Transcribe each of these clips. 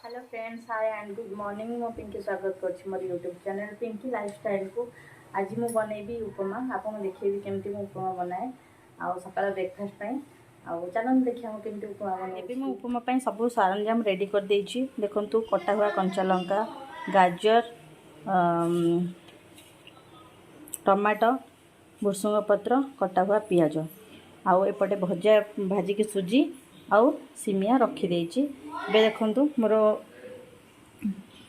Hello friends, hi and good morning. मो पिंकी स्वागत कर मोर यूट्यूब चैनल पिंकी लाइफस्टाइल को। आज मुझे बनैबी उपमा। आपको देखेबी केमती मु उपमा बनाए आ सकाल ब्रेकफास्ट आउ चलन देखिए केमती उपमा बनाए। मु उपमा सब सरंजाम रेडी कर देछि। देखंतु कटा हुआ कंचा लंका, गाजर, टमाटो, भुसुंग पत्र, कटा हुआ पियाज आउ एपटे भजा भाजिकी सुजी आउ सिमिया रखी देछि। देखु मोर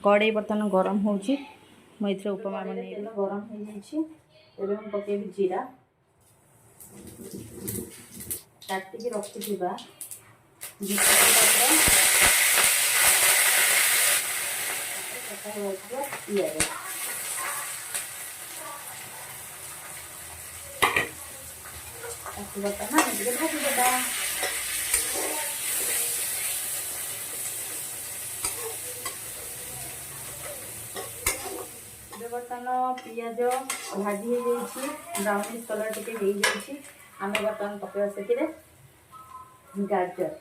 कड़े बर्तमान गरम होची। मुझे उपमा बनैबी। गरम हो जाइए पकेबी जीरा काटिकी रखी पियाज बर्तमान भाजीदेगा। बर्तमान पियाज भाजी हो ब्राउनिश कलर टी आम बर्तमान पकड़ा से गाजर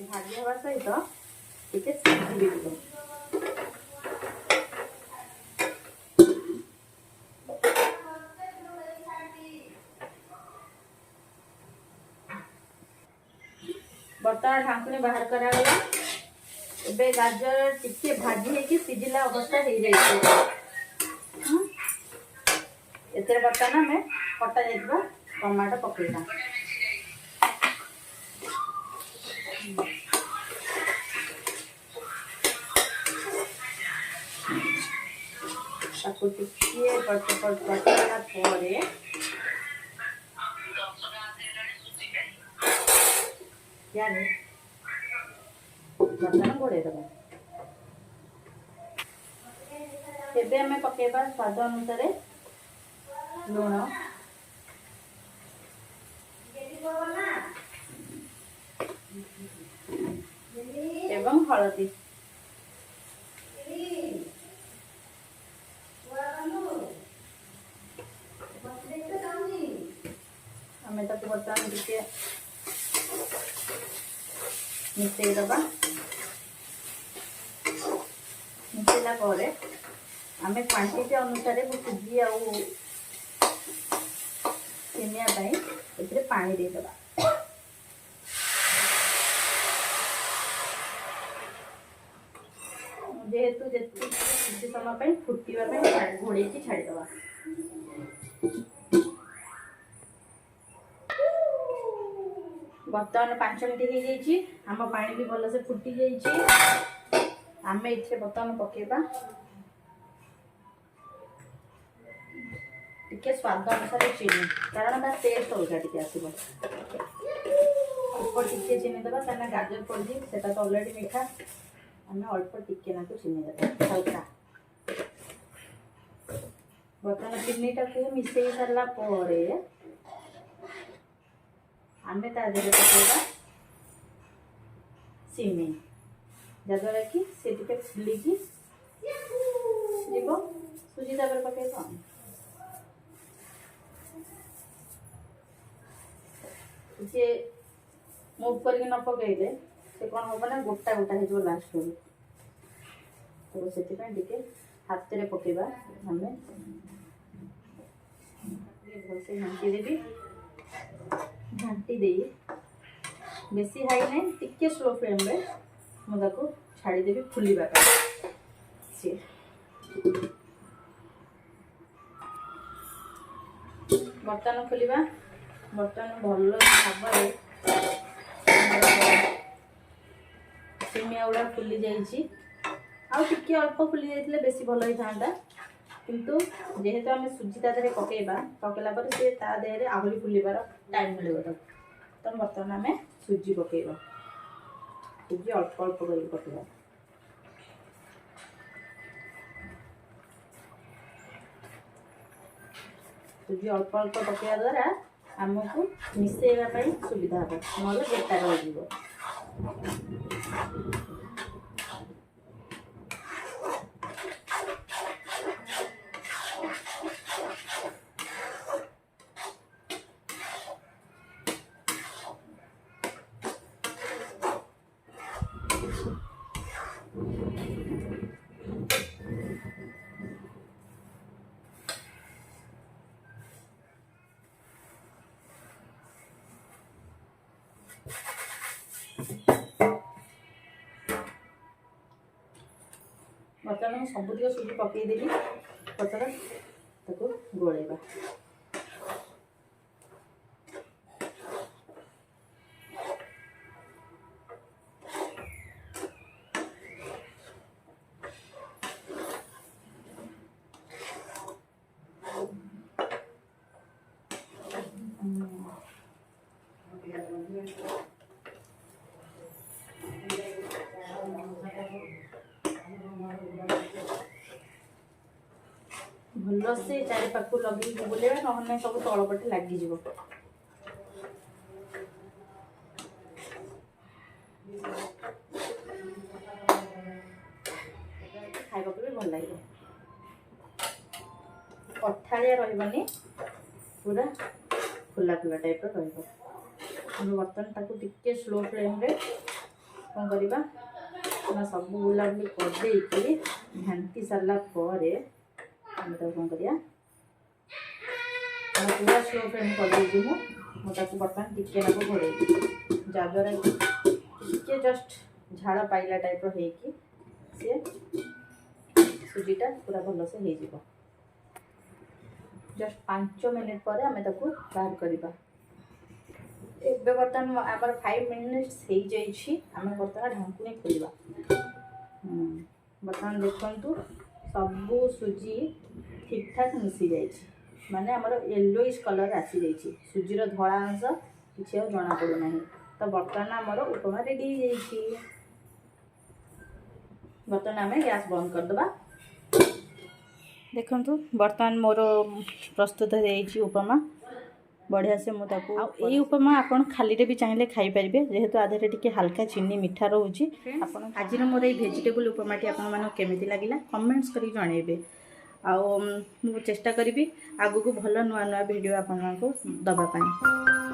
भाजी हवा सहित टिके सिझी बर्तमान ढांकुनी बाहर करागला। एबे गाजर टिके भाजी है सिझिला अवस्था हो जाए। एते बर्तमान में कटा जाइबा टमाटो पकेइबा। ताको टिके पटला परे यानी बर्तमान घोड़े देबा। एबे हमें पकेबा स्वाद अनुसार लूण एवं हलदी। हमें ताको बर्तमान टिके मिसई दबा। मिसैला परे आमे क्वांटिटी अनुसार सुजी आउ सिमिया एथिरे पानी दे दबा। जेहेतु किसी समय फुटा घोड़े छाड़ी दबा। बर्तमान 5 मिनट हो आम पानी भी भल से फुटी जाइए। आम ये बर्तमान पकेबा टिके स्वाद अनुसार चीनी, कारण तार टेस्ट अलग टिके आसो। ऊपर टिके चीनी देवा क्या गाजर पड़ी से तो अलरेडी मीठा। आम अल्प टिके ना चीनी देवा हल्का। बर्तमान चीनीटा को मिसई सारा आम तादेह पकेबा सिमी, जद्वारा कि से फुलिकी सुजी तापर पकेबा। टे मुव करके न पकईले से कौन हम ना गोटा गोटा हो लास्ट तो से हाथ में पकेबा। आम भलसे घाटी देवी। घाटी दे बेसी हाई नहीं टिके स्लो फ्लेम रे मुझे छाड़देवी फुलवा। बर्तमान खोलिबा। बर्तमान भल भाव सिमिया गुड़ा फुली जाइए। आगे अल्प फुली जाइए बेसी भल होता किंतु जेहेतु आम सुजी तादेह पकेबा पकेला पर से देहरे आहरी फुलबार टाइम मिल। तो बर्तमान आम सुजी पकेबा। सुजी अल्प अल्प कर पकेबा। सुजी अल्प अल्प पकेबा द्वारा आमको मिसेवाई सुविधा हे ना बेकार हो। बर्तमान सबुतिक सुजी पकईदेली पचरा ताको गोलेबा भल से चारि पाख लगे बुले ना सब तलपटे लगिज खाइबा भी भल लगे अठाड़िया रही पूरा फुला फुला टाइप बर्तमान ताको टिके स्लो फ्लेम रे कौन करवा ना सब बुलाबुली करदे घाटी सारा पर कौन करिया पूरा स्लो फ्लेम कर मुझे बर्तमान टिके ना घोड़े जद्वारा टिके जस्ट झाड़ पाइला टाइप सी सुजीटा पूरा भल से हो जस्ट 5 मिनिट पर आम बाहर करवा एबे बर्तमान आमर 5 मिनिट्स हो जाइए आम बर्तमान ढांकुणी खोलवा बर्तमान देखु सबू सुजी ठीक ठाक मिसी जाइए माने आमर येलोइश कलर आसी जाइए सुजीर धड़ा अंश किसी जना पड़ूना तो बर्तमान आमर उपमा रेडी हो जाइए बर्तमान आम गैस बंद करदे देखु बर्तमान मोर प्रस्तुत हो उपमा बढ़िया से मुझे उपमा आपन खाली भी चाहिए खाई पारे जेहेतु आधे टिके हल्का चीनी मीठा रोचे आज मोर ये भेजिटेबल उपमाटी आपमि लगे कमेंट्स कर जनइबे आउ चेष्टा करी आगू को भल नुआ नुआ वीडियो आपको दवापाई।